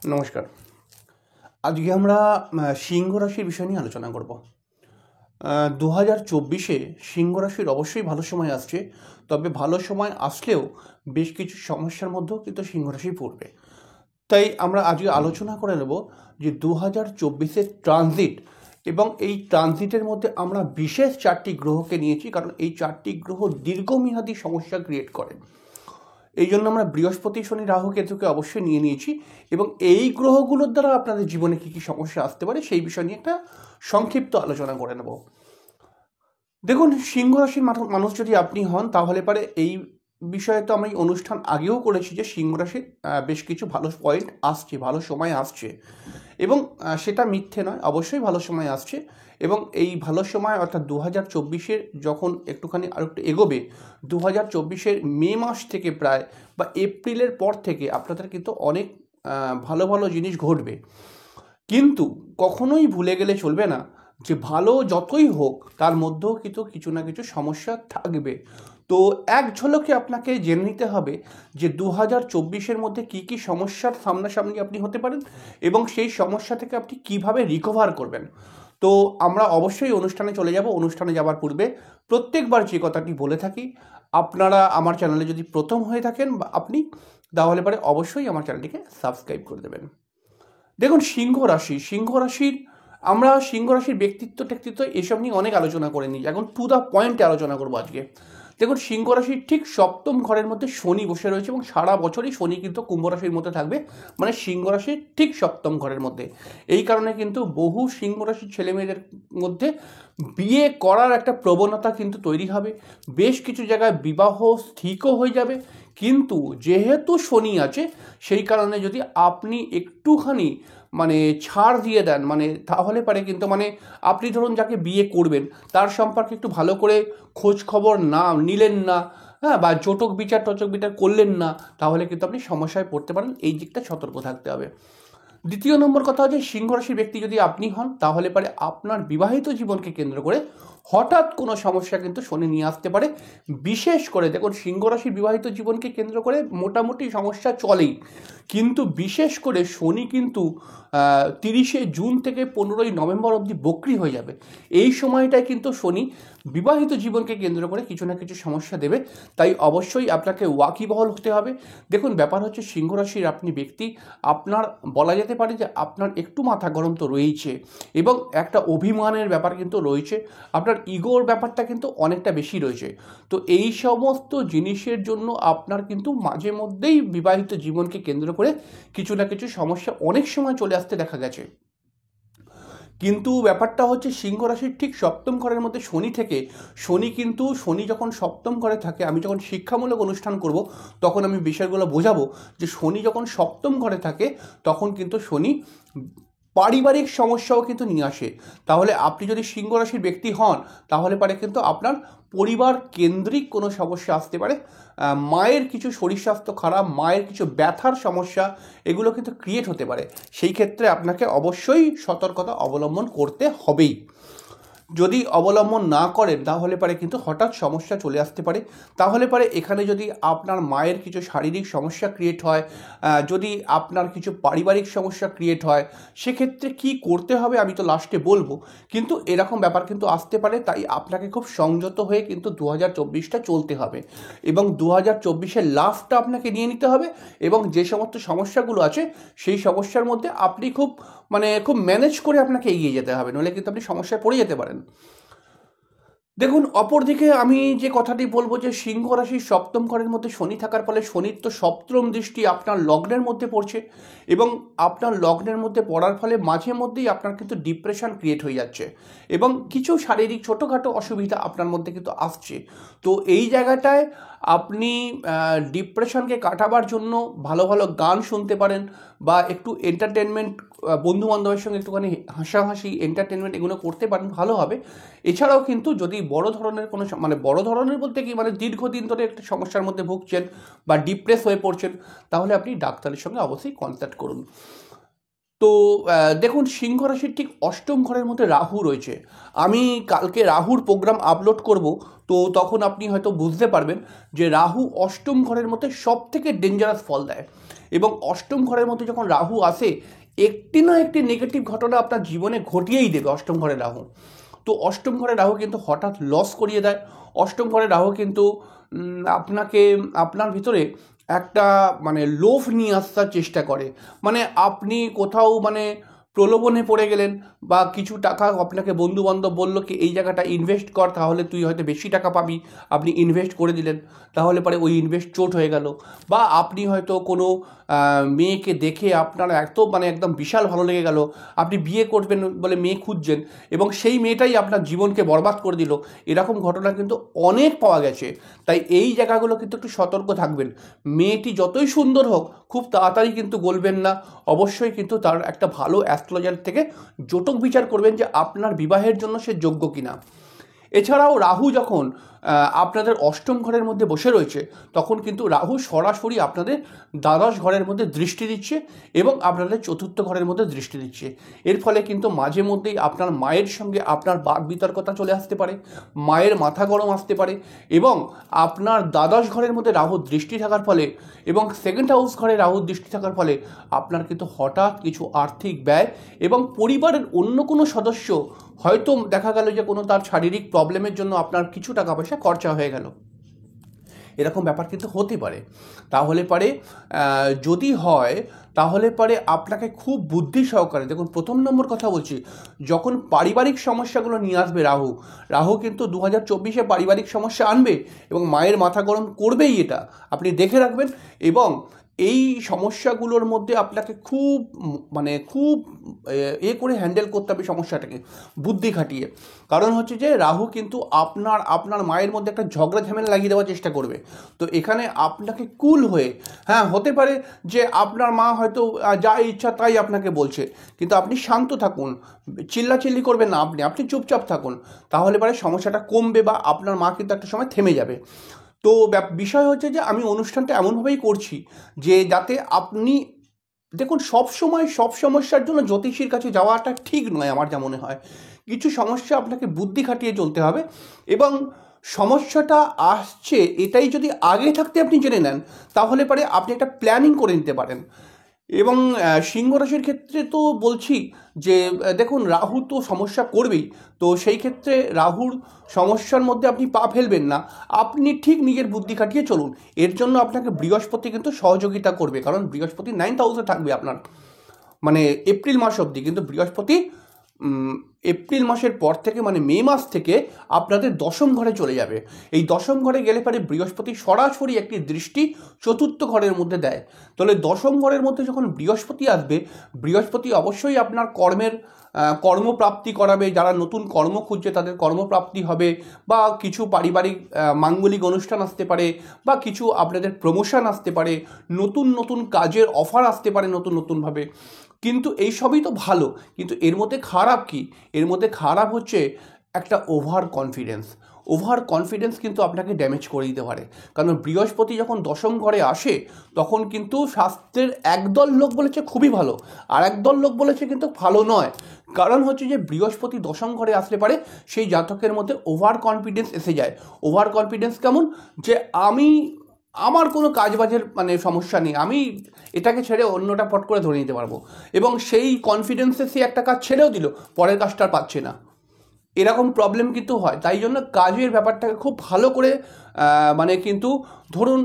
নমস্কার। আজকে আমরা সিংহ রাশির বিষয় নিয়ে আলোচনা করব। 2024-এ সিংহ রাশির অবশ্যই ভালো সময় আসছে, তবে ভালো সময় আসলেও বেশ কিছু সমস্যার মধ্যেও কিন্তু সিংহ রাশি পড়বে। তাই আমরা আজকে আলোচনা করে নেব যে 2024-এর ট্রানজিট এবং এই ট্রানজিটের মধ্যে আমরা বিশেষ 4টি গ্রহকে নিয়েছি, কারণ এই 4টি গ্রহ দীর্ঘমেয়াদী সমস্যা ক্রিয়েট করে। এই জন্য আমরা বৃহস্পতি, শনি, রাহু, কেতুকে অবশ্যই নিয়েছি এবং এই গ্রহগুলোর দ্বারা আপনাদের জীবনে কী কী সমস্যা আসতে পারে সেই বিষয় নিয়ে একটা সংক্ষিপ্ত আলোচনা করে নেব। দেখুন, সিংহ রাশির মানুষ যদি আপনি হন, তাহলে পারে এই বিষয়ে তো আমি অনুষ্ঠান আগেও করেছি যে সিংহ রাশির বেশ কিছু ভালো পয়েন্ট আসছে, ভালো সময় আসছে এবং সেটা মিথ্যে নয়, অবশ্যই ভালো সময় আসছে। এবং এই ভালো সময় অর্থাৎ 2024-এর যখন একটুখানি আর একটু এগোবে, 2024-এর মে মাস থেকে প্রায় বা এপ্রিলের পর থেকে আপনাদের কিন্তু অনেক ভালো ভালো জিনিস ঘটবে। কিন্তু কখনোই ভুলে গেলে চলবে না যে ভালো যতই হোক তার মধ্যেও কিন্তু কিছু না কিছু সমস্যা থাকবে। তো এক ঝলকে আপনাকে জেনে নিতে হবে যে 2024-এর মধ্যে কী কী সমস্যার সামনাসামনি আপনি হতে পারেন এবং সেই সমস্যা থেকে আপনি কিভাবে রিকভার করবেন। তো আমরা অবশ্যই অনুষ্ঠানে চলে যাব। অনুষ্ঠানে যাওয়ার পূর্বে প্রত্যেকবার যে কথাটি বলে থাকি, আপনারা আমার চ্যানেলে যদি প্রথম হয়ে থাকেন বা আপনি, তাহলে পরে অবশ্যই আমার চ্যানেলটিকে সাবস্ক্রাইব করে দেবেন। দেখুন, সিংহ রাশির আমরা সিংহ রাশির ব্যক্তিত্ব টেক্তিত্ব এসব নিয়ে অনেক আলোচনা করে নিই। এখন টু দ্য পয়েন্টে আলোচনা করবো আজকে। দেখুন, সিংহ রাশির ঠিক সপ্তম ঘরের মধ্যে শনি বসে রয়েছে এবং সারা বছরই শনি কিন্তু কুম্ভ রাশির মধ্যে থাকবে, মানে সিংহ রাশির ঠিক সপ্তম ঘরের মধ্যে। এই কারণে কিন্তু বহু সিংহ রাশির ছেলেমেয়েদের মধ্যে বিয়ে করার একটা প্রবণতা কিন্তু তৈরি হবে। বেশ কিছু জায়গায় বিবাহ স্থিরও হয়ে যাবে। কিন্তু যেহেতু শনি আছে, সেই কারণে যদি আপনি একটুখানি ছাড় দিয়ে দেন, তাহলে পারে কিন্তু আপনি ধরুন যাকে বিয়ে করবেন তার সম্পর্কে একটু ভালো করে খোঁজ খবর না নিলেন না, হ্যাঁ, বা জটক বিচার করলেন না, তাহলে কিন্তু আপনি সমস্যায় পড়তে পারেন। এই দিকটা সতর্ক থাকতে হবে। দ্বিতীয় নম্বর কথা হচ্ছে, সিংহ রাশির ব্যক্তি যদি আপনি হন, তাহলে পারে আপনার বিবাহিত জীবনকে কেন্দ্র করে হঠাৎ কোনো সমস্যা কিন্তু শনি নিয়ে আসতে পারে। বিশেষ করে দেখুন, সিংহ রাশির বিবাহিত জীবনকে কেন্দ্র করে মোটামুটি সমস্যা চলেই, কিন্তু বিশেষ করে শনি কিন্তু 30শে জুন থেকে 15ই নভেম্বর অবধি বক্রি হয়ে যাবে। এই সময়টায় কিন্তু শনি বিবাহিত জীবনকে কেন্দ্র করে কিছু না কিছু সমস্যা দেবে। তাই অবশ্যই আপনাকে ওয়াকিবহল হতে হবে। দেখুন, ব্যাপার হচ্ছে সিংহ রাশির আপনি ব্যক্তি, আপনার বলা যেতে পারে যে আপনার একটু মাথা গরম তো রয়েছে এবং একটা অভিমানের ব্যাপার কিন্তু রয়েছে, আপনার ইগোর ব্যাপারটা কিন্তু অনেকটা বেশি রয়েছে। তো এই সমস্ত জিনিসের জন্য আপনার কিন্তু মাঝে মধ্যেই বিবাহিত জীবনকে কেন্দ্র করে কিছু না কিছু সমস্যা অনেক সময় চলে আসতে দেখা গেছে। কিন্তু ব্যাপারটা হচ্ছে, সিংহ রাশির ঠিক সপ্তম ঘরের মধ্যে শনি যখন সপ্তম ঘরে থাকে, আমি যখন শিক্ষামূলক অনুষ্ঠান করব তখন আমি বিষয়গুলো বোঝাবো যে শনি যখন সপ্তম ঘরে থাকে তখন কিন্তু শনি পারিবারিক সমস্যাও কিন্তু নিয়ে আসে। তাহলে আপনি যদি সিংহ রাশির ব্যক্তি হন, তাহলে পারে কিন্তু আপনার পরিবার কেন্দ্রিক কোনো সমস্যা আসতে পারে। মায়ের কিছু শরীর স্বাস্থ্য খারাপ, মায়ের কিছু ব্যথার সমস্যা, এগুলো কিন্তু ক্রিয়েট হতে পারে। সেই ক্ষেত্রে আপনাকে অবশ্যই সতর্কতা অবলম্বন করতে হবেই। যদি অবলম্বন না করেন তাহলে পারে কিন্তু হঠাৎ সমস্যা চলে আসতে পারে। তাহলে পারে এখানে যদি আপনার মায়ের কিছু শারীরিক সমস্যা ক্রিয়েট হয়, যদি আপনার কিছু পারিবারিক সমস্যা ক্রিয়েট হয়, সেক্ষেত্রে কি করতে হবে আমি তো লাস্টে বলবো, কিন্তু এরকম ব্যাপার কিন্তু আসতে পারে। তাই আপনাকে খুব সংযত হয়ে কিন্তু 2024টা চলতে হবে এবং 2024-এর লাভটা আপনাকে নিয়ে নিতে হবে এবং যে সমস্ত সমস্যাগুলো আছে সেই সমস্যার মধ্যে আপনি খুব ম্যানেজ করে আপনাকে এগিয়ে যেতে হবে, নইলে কিন্তু আপনি সমস্যায় পড়ে যেতে পারেন। দেখুন, অপরদিকে আমি যে কথাটি বলবো যে সিংহ রাশির সপ্তম ঘরের মধ্যে শনি থাকার ফলে শনির তো সপ্তম দৃষ্টি আপনার লগ্নের মধ্যে পড়ছে এবং আপনার লগ্নের মধ্যে পড়ার ফলে মাঝে মধ্যেই আপনার কিন্তু ডিপ্রেশন ক্রিয়েট হয়ে যাচ্ছে এবং কিছু শারীরিক ছোটোখাটো অসুবিধা আপনার মধ্যে কিন্তু আসছে। তো এই জায়গাটায় আপনি ডিপ্রেশনকে কাটাবার জন্য ভালো ভালো গান শুনতে পারেন বা একটু এন্টারটেনমেন্ট, বন্ধুবান্ধবের সঙ্গে একটুখানি হাসাহাসি এন্টারটেনমেন্ট এগুলো করতে পারেন, ভালো হবে। এছাড়াও কিন্তু যদি বড় ধরনের কোনো বড় ধরনের বলতে কি দীর্ঘদিন ধরে একটা সমস্যার মধ্যে ভুগছেন বা ডিপ্রেস হয়ে পড়ছেন, তাহলে আপনি ডাক্তারের সঙ্গে অবশ্যই কনসাল্ট করুন। তো দেখুন, সিংহ রাশির ঠিক অষ্টম ঘরের মধ্যে রাহু রয়েছে। আমি কালকে রাহুর প্রোগ্রাম আপলোড করব, তো তখন আপনি হয়তো বুঝতে পারবেন যে রাহু অষ্টম ঘরের মধ্যে সব থেকে ডেঞ্জারাস ফল দেয়। এবং অষ্টম ঘরের মধ্যে যখন রাহু আসে একটি না একটি নেগেটিভ ঘটনা আপনার জীবনে ঘটিয়েই দেবে অষ্টম ঘরে রাহু। তো অষ্টম ঘরে রাহু কিন্তু হঠাৎ লস করিয়ে দেয়। অষ্টম ঘরে রাহু কিন্তু আপনাকে আপনার ভিতরে একটা মানে লোভ নিয়ে আসার চেষ্টা করে। মানে আপনি কোথাও মানে প্রলোভনে পড়ে গেলেন, বা কিছু টাকা আপনাকে বন্ধুবান্ধব বললো কি এই জায়গাটা ইনভেস্ট কর, তাহলে তুই হয়তো বেশি টাকা পাবি, আপনি ইনভেস্ট করে দিলেন, তাহলে পরে ওই ইনভেস্ট চোট হয়ে গেল। বা আপনি হয়তো কোনো মেয়েকে দেখে আপনার এত মানে একদম বিশাল ভালো লেগে গেল, আপনি বিয়ে করবেন বলে মেয়ে খুঁজছেন এবং সেই মেয়েটাই আপনার জীবনকে বরবাদ করে দিল। এরকম ঘটনা কিন্তু অনেক পাওয়া গেছে। তাই এই জায়গাগুলো কিন্তু একটু সতর্ক থাকবেন। মেয়েটি যতই সুন্দর হোক খুব তাড়াতাড়ি কিন্তু গলবেন না। অবশ্যই কিন্তু তার একটা ভালো অ্যাস্ট্রোলজার থেকে জোটক বিচার করবেন যে আপনার বিবাহের জন্য সে যোগ্য কিনা। এছাড়াও রাহু যখন আপনাদের অষ্টম ঘরের মধ্যে বসে রয়েছে, তখন কিন্তু রাহু সরাসরি আপনাদের দ্বাদশ ঘরের মধ্যে দৃষ্টি দিচ্ছে এবং আপনাদের চতুর্থ ঘরের মধ্যে দৃষ্টি দিচ্ছে। এর ফলে কিন্তু মাঝে মধ্যেই আপনার মায়ের সঙ্গে আপনার বাক বিতর্কতা চলে আসতে পারে, মায়ের মাথা গরম আসতে পারে। এবং আপনার দ্বাদশ ঘরের মধ্যে রাহুর দৃষ্টি থাকার ফলে এবং সেকেন্ড হাউস ঘরে রাহুর দৃষ্টি থাকার ফলে আপনার কিন্তু হঠাৎ কিছু আর্থিক ব্যয় এবং পরিবারের অন্য কোনো সদস্য হয়তো দেখা গেল যে কোনো তার শারীরিক প্রবলেমের জন্য আপনার কিছু টাকা পয়সা খরচা হয়ে গেল, এরকম ব্যাপার কিন্তু হতে পারে। তাহলে পরে যদি হয় তাহলে পরে আপনাকে খুব বুদ্ধি সহকারে, দেখুন প্রথম নম্বর কথা বলছি, যখন পারিবারিক সমস্যাগুলো নিয়ে আসবে রাহু কিন্তু 2024-এ পারিবারিক সমস্যা আনবে এবং মায়ের মাথা গরম করবেই, এটা আপনি দেখে রাখবেন। এবং এই সমস্যাগুলোর মধ্যে আপনাকে খুব মানে খুব করে হ্যান্ডেল করতে হবে সমস্যাটাকে বুদ্ধি খাটিয়ে। কারণ হচ্ছে যে রাহু কিন্তু আপনার মায়ের মধ্যে একটা ঝগড়া ঝামেলা লাগিয়ে দেওয়ার চেষ্টা করবে। তো এখানে আপনাকে কুল হয়ে, হ্যাঁ হতে পারে যে আপনার মা হয়তো যা ইচ্ছা তাই আপনাকে বলছে, কিন্তু আপনি শান্ত থাকুন, চিল্লাচিল্লি করবেন না, আপনি চুপচাপ থাকুন, তাহলে পরে সমস্যাটা কমবে বা আপনার মা কিন্তু একটা সময় থেমে যাবে। তো বিষয় হচ্ছে যে আমি অনুষ্ঠানটা এমনভাবেই করছি যে যাতে আপনি দেখুন, সব সমস্যার জন্য জ্যোতিষীর কাছে যাওয়াটা ঠিক নয়। আমার যা মনে হয় কিছু সমস্যা আপনাকে বুদ্ধি খাটিয়ে চলতে হবে এবং সমস্যাটা আসছে এটাই যদি আগে থাকতে আপনি জেনে নেন, তাহলে পরে আপনি একটা প্ল্যানিং করে নিতে পারেন। এবং সিংহ রাশির ক্ষেত্রে তো বলছি যে দেখুন রাহু তো সমস্যা করবেই, তো সেই ক্ষেত্রে রাহুর সমস্যার মধ্যে আপনি পা ফেলবেন না, আপনি ঠিক নিজের বুদ্ধি খাটিয়ে চলুন। এর জন্য আপনাকে বৃহস্পতি কিন্তু সহযোগিতা করবে, কারণ বৃহস্পতি 9th হাউসে থাকবে আপনার মানে এপ্রিল মাস অবধি। কিন্তু বৃহস্পতি এপ্রিল মাসের পর থেকে মানে মে মাস থেকে আপনাদের দশম ঘরে চলে যাবে। এই দশম ঘরে গেলে পরে বৃহস্পতি সরাসরি একটি দৃষ্টি চতুর্থ ঘরের মধ্যে দেয়। তাহলে দশম ঘরের মধ্যে যখন বৃহস্পতি আসবে, বৃহস্পতি অবশ্যই আপনার কর্মপ্রাপ্তি করাবে। যারা নতুন কর্ম খুঁজছে তাদের কর্মপ্রাপ্তি হবে, বা কিছু পারিবারিক মাঙ্গলিক অনুষ্ঠান আসতে পারে, বা কিছু আপনাদের প্রমোশন আসতে পারে, নতুন নতুন কাজের অফার আসতে পারে নতুনভাবে। কিন্তু এই সবই তো ভালো, কিন্তু এর মধ্যে খারাপ কি? এর মধ্যে খারাপ হচ্ছে একটা ওভার কনফিডেন্স কিন্তু আপনাকে ড্যামেজ করে দিতে পারে। কারণ বৃহস্পতি যখন দশম ঘরে আসে তখন কিন্তু শাস্ত্রের একদল লোক বলেছে খুবই ভালো, আর একদল লোক বলেছে কিন্তু ভালো নয়। কারণ হচ্ছে যে বৃহস্পতি দশম ঘরে আসলে পারে সেই জাতকের মধ্যে ওভার কনফিডেন্স এসে যায়। ওভার কনফিডেন্স কেমন? যে আমার কোনো কাজবাজের মানে সমস্যা নেই, আমি এটাকে ছেড়ে অন্যটা পট করে ধরে নিতে পারবো, এবং সেই কনফিডেন্সে সে একটা কাজ ছেড়েও দিল, পরের কাজটা আর পাচ্ছে না। এরকম প্রবলেম কিন্তু হয়। তাই জন্য কাজের ব্যাপারটাকে খুব ভালো করে মানে কিন্তু ধরুন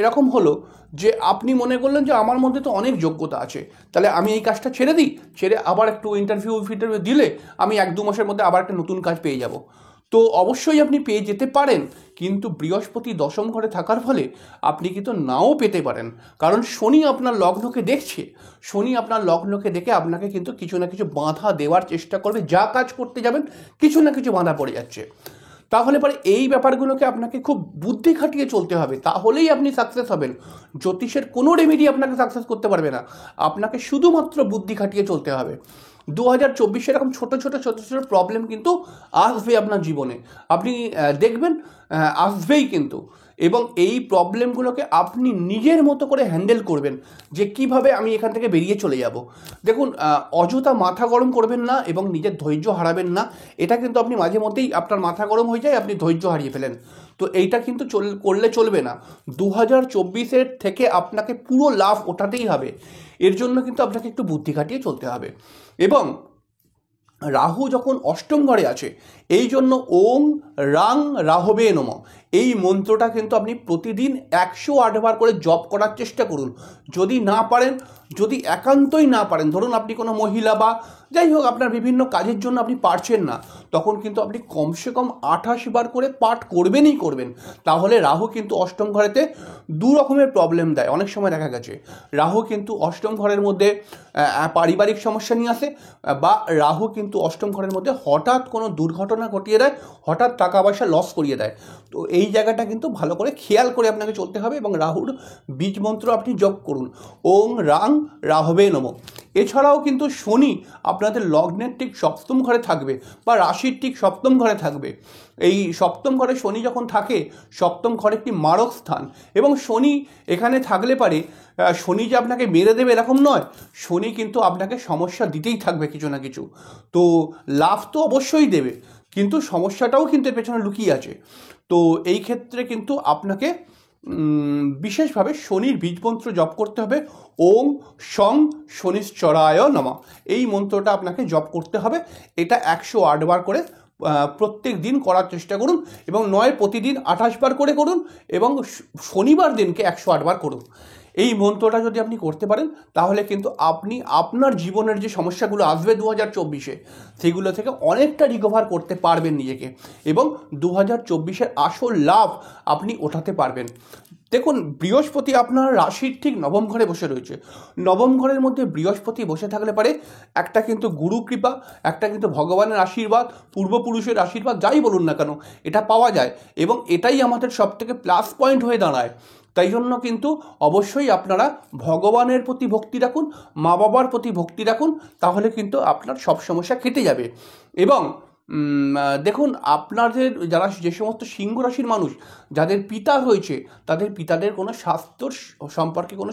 এরকম হলো যে আপনি মনে করলেন যে আমার মধ্যে তো অনেক যোগ্যতা আছে, তাহলে আমি এই কাজটা ছেড়ে দিই, ছেড়ে আবার একটু ইন্টারভিউ দিলে আমি 1-2 মাসের মধ্যে আবার একটা নতুন কাজ পেয়ে যাব। তো অবশ্যই আপনি পেয়ে যেতে পারেন, কিন্তু বৃহস্পতি দশম ঘরে থাকার ফলে আপনি কিন্তু নাও পেতে পারেন। কারণ শনি আপনার লগ্নকে দেখছে, শনি আপনার লগ্নকে দেখে আপনাকে কিন্তু কিছু না কিছু বাধা দেওয়ার চেষ্টা করবে। যা কাজ করতে যাবেন কিছু না কিছু বাধা পড়ে যাচ্ছে। তাহলে পরে এই ব্যাপারগুলোকে আপনাকে খুব বুদ্ধি খাটিয়ে চলতে হবে, তাহলেই আপনি সাকসেস হবেন। জ্যোতিষের কোনো রেমেডি আপনাকে সাকসেস করতে পারবে না, আপনাকে শুধুমাত্র বুদ্ধি খাটিয়ে চলতে হবে। 2024 এরকম ছোট ছোট প্রবলেম কিন্তু আসবে আপনার জীবনে, আপনি দেখবেন আসবেই কিন্তু। এবং এই প্রবলেমগুলোকে আপনি নিজের মতো করে হ্যান্ডেল করবেন যে কিভাবে আমি এখান থেকে বেরিয়ে চলে যাব। দেখুন, অযথা মাথা গরম করবেন না এবং নিজের ধৈর্য হারাবেন না। এটা কিন্তু আপনি মাঝে মধ্যেই আপনার মাথা গরম হয়ে যায়, আপনি ধৈর্য হারিয়ে ফেলেন। তো এইটা কিন্তু করলে চলবে না। 2024-এর থেকে আপনাকে পুরো লাভ ওঠাতেই হবে। এর জন্য কিন্তু আপনাকে একটু বুদ্ধি খাটিয়ে চলতে হবে। এবং রাহু যখন অষ্টম ঘরে আছে, এই জন্য ওং রাং রাহবে নমঃ এই মন্ত্রটা কিন্তু আপনি প্রতিদিন 108 বার করে জপ করার চেষ্টা করুন। যদি না পারেন, যদি একান্তই না পারেন, ধরুন আপনি কোনো মহিলা বা যাই হোক আপনার বিভিন্ন কাজের জন্য আপনি পারছেন না, তখন কিন্তু আপনি কমসে কম 28 বার করে পাঠ করবেনই করবেন। তাহলে রাহু কিন্তু অষ্টম ঘরেতে দু রকমের প্রবলেম দেয়। অনেক সময় দেখা গেছে রাহু কিন্তু অষ্টম ঘরের মধ্যে পারিবারিক সমস্যা নিয়ে আসে, বা রাহু কিন্তু অষ্টম ঘরের মধ্যে হঠাৎ কোনো দুর্ঘটনা ঘটিয়ে দেয়, হঠাৎ টাকা পয়সা লস করিয়ে দেয়। তো এই জায়গাটা কিন্তু ভালো করে খেয়াল করে আপনাকে চলতে হবে। এবং রাহুর বীজ মন্ত্র আপনি জপ করুন, ওং রাং রাহবে নমঃ। এছাড়াও কিন্তু শনি আপনাদের লগ্নের ঠিক সপ্তম ঘরে থাকবে বা রাশির ঠিক সপ্তম ঘরে থাকবে। এই সপ্তম ঘরে শনি যখন থাকে, সপ্তম ঘরে একটি মারক স্থান, এবং শনি এখানে থাকলে পারে শনি যে আপনাকে মেরে দেবে এরকম নয়, শনি কিন্তু আপনাকে সমস্যা দিতেই থাকবে কিছু না কিছু। তো লাভ তো অবশ্যই দেবে, কিন্তু সমস্যাটাও কিন্তু এর পেছনে লুকিয়ে আছে। তো এই ক্ষেত্রে কিন্তু আপনাকে বিশেষভাবে শনির বীজমন্ত্র জপ করতে হবে, ওং সং শনিশ্চরায় নমঃ। এই মন্ত্রটা আপনাকে জপ করতে হবে। এটা 108 বার করে প্রত্যেক দিন করার চেষ্টা করুন, এবং নয় প্রতিদিন 28 বার করে করুন, এবং শনিবার দিনকে 108 বার করুন। এই মন্ত্রটা যদি আপনি করতে পারেন, তাহলে কিন্তু আপনি আপনার জীবনের যে সমস্যাগুলো আসবে 2024-এ, সেগুলো থেকে অনেকটা রিকভার করতে পারবেন নিজেকে, এবং 2024-এর আসল লাভ আপনি ওঠাতে পারবেন। দেখুন, বৃহস্পতি আপনার রাশির ঠিক নবম ঘরে বসে রয়েছে। নবম ঘরের মধ্যে বৃহস্পতি বসে থাকলে পারে একটা কিন্তু গুরু কৃপা, একটা কিন্তু ভগবানের আশীর্বাদ, পূর্বপুরুষের আশীর্বাদ, যাই বলুন না কেন, এটা পাওয়া যায়, এবং এটাই আমাদের সবথেকে প্লাস পয়েন্ট হয়ে দাঁড়ায়। তাই জন্য কিন্তু অবশ্যই আপনারা ভগবানের প্রতি ভক্তি রাখুন, মা বাবার প্রতি ভক্তি রাখুন, তাহলে কিন্তু আপনার সব সমস্যা কেটে যাবে। এবং দেখুন, আপনাদের যারা যে সমস্ত সিংহ রাশির মানুষ যাদের পিতা হয়েছে, তাদের পিতাদের কোনো স্বাস্থ্যর সম্পর্কে কোনো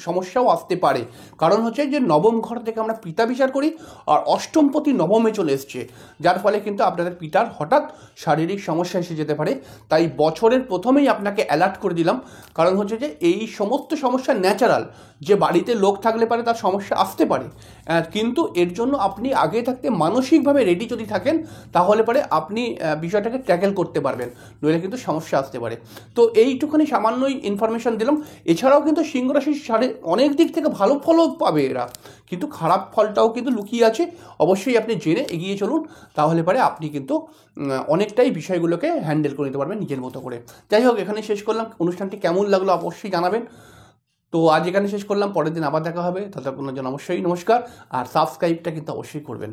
সমস্যাও আসতে পারে। কারণ হচ্ছে যে নবম ঘর থেকে আমরা পিতা বিচার করি, আর অষ্টমপতি নবমে চলে এসছে, যার ফলে কিন্তু আপনাদের পিতার হঠাৎ শারীরিক সমস্যা এসে যেতে পারে। তাই বছরের প্রথমেই আপনাকে অ্যালার্ট করে দিলাম। কারণ হচ্ছে যে এই সমস্ত সমস্যা ন্যাচারাল, যে বাড়িতে লোক থাকলে পারে তার সমস্যা আসতে পারে, কিন্তু এর জন্য আপনি আগে থাকতে মানসিকভাবে রেডি যদি থাকেন, তাহলে পরে আপনি বিষয়টাকে ট্যাকেল করতে পারবেন, নইলে কিন্তু সমস্যা আসতে পারে। তো এইটুখানি সামান্যই ইনফরমেশন দিলাম। এছাড়াও কিন্তু সিংহ রাশির অনেক দিক থেকে ভালো ফলও পাবে এরা, কিন্তু খারাপ ফলটাও কিন্তু লুকিয়ে আছে। অবশ্যই আপনি জেনে এগিয়ে চলুন, তাহলে পরে আপনি কিন্তু অনেকটাই বিষয়গুলোকে হ্যান্ডেল করে নিতে পারবেন নিজের মতো করে। যাই হোক, এখানে শেষ করলাম। অনুষ্ঠানটি কেমন লাগলো অবশ্যই জানাবেন। তো আজ এখানে শেষ করলাম, পরের দিন আবার দেখা হবে। ততক্ষণের জন্য অবশ্যই নমস্কার, আর সাবস্ক্রাইবটা কিন্তু অবশ্যই করবেন।